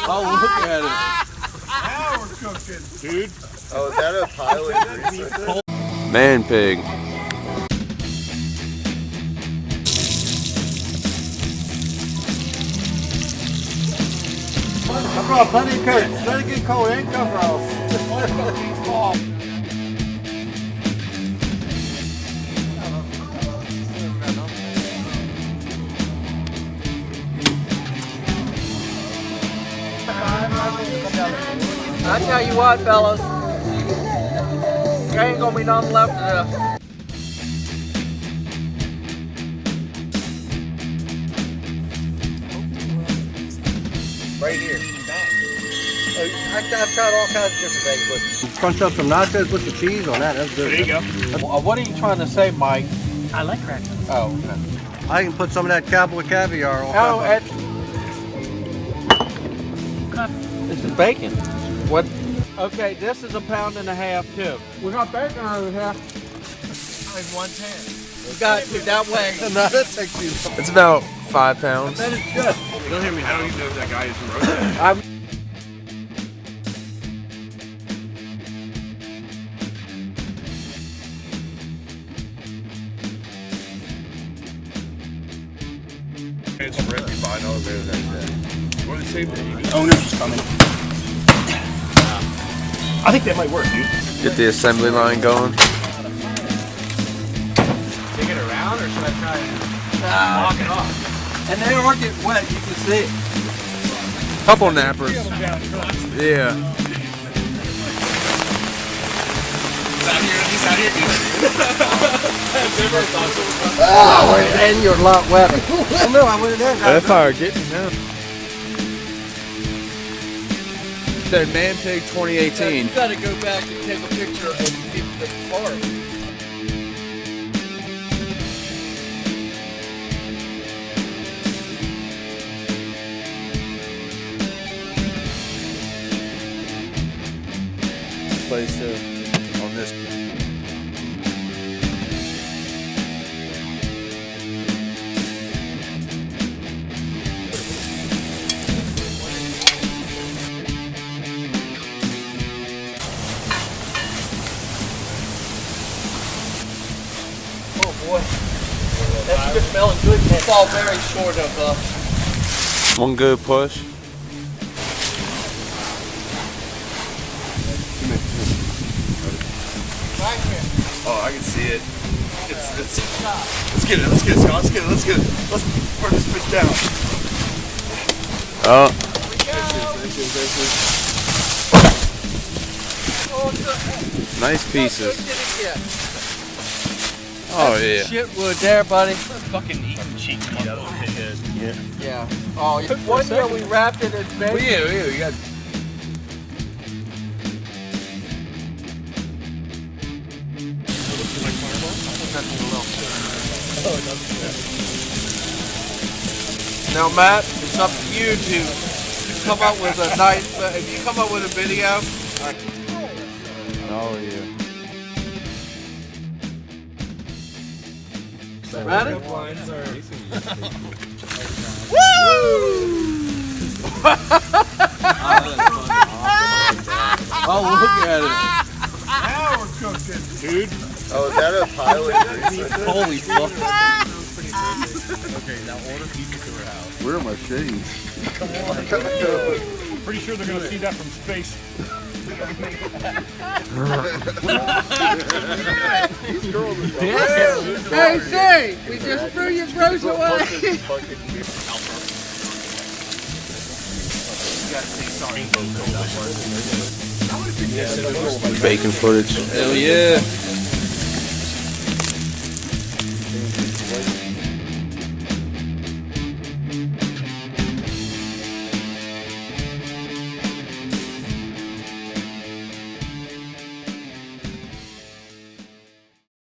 Oh, look at it. Now we're cooking, dude. Oh, is that a pilot? Manpig. I brought plenty of coat. Plenty good cold and coveralls. I tell you what, fellas, there ain't gonna be nothing left of this. Right here. I've tried all kinds of different things, but Crunch up some nachos, put some cheese on that. That's good. There you go. what are you trying to say, Mike? I like crackers. Oh, okay. I can put some of that cowboy caviar on Oh, top this is bacon. What? Okay, this is 1.5 pounds too. We got bacon over here. Like 110. We got to that way. No, that takes too long. It's about 5 pounds. That is good. Don't hear me. I don't even know if that guy is from roasted. It's red. We find elevators every day. Or the same thing. Owner's is coming. I think that might work, dude. Get the assembly line going. Take it around, or should I try and knock it off? And they don't get wet, you can see it. Couple nappers. Yeah. He's out here And you're a lot wetter. Oh no, I went in there. That fire getting down. That Manpig 2018. You gotta go back and take a picture of the car. Place too on this. Oh boy. That's just smelling good. It's all very short of One good push. Oh, I can see it. Let's get it, Scott. Let's get it. Let's burn this bitch down. Oh. Nice pieces. Oh yeah. shit wood there, buddy. fucking eating cheap motherfucker. Yeah. Oh, one year we wrapped it in bacon. Yeah, we got. Now, Matt, it's up to you to come up with a nice. If you come up with a video. Oh yeah. Ready? Oh, look at it. Now we're cooking, dude. Oh, is that a pilot? Holy fuck. Okay, now order pizza to her house. Where are my shades? Pretty sure they're gonna see that from space. Hey, say, we just threw your gross away. Bacon footage. Hell yeah.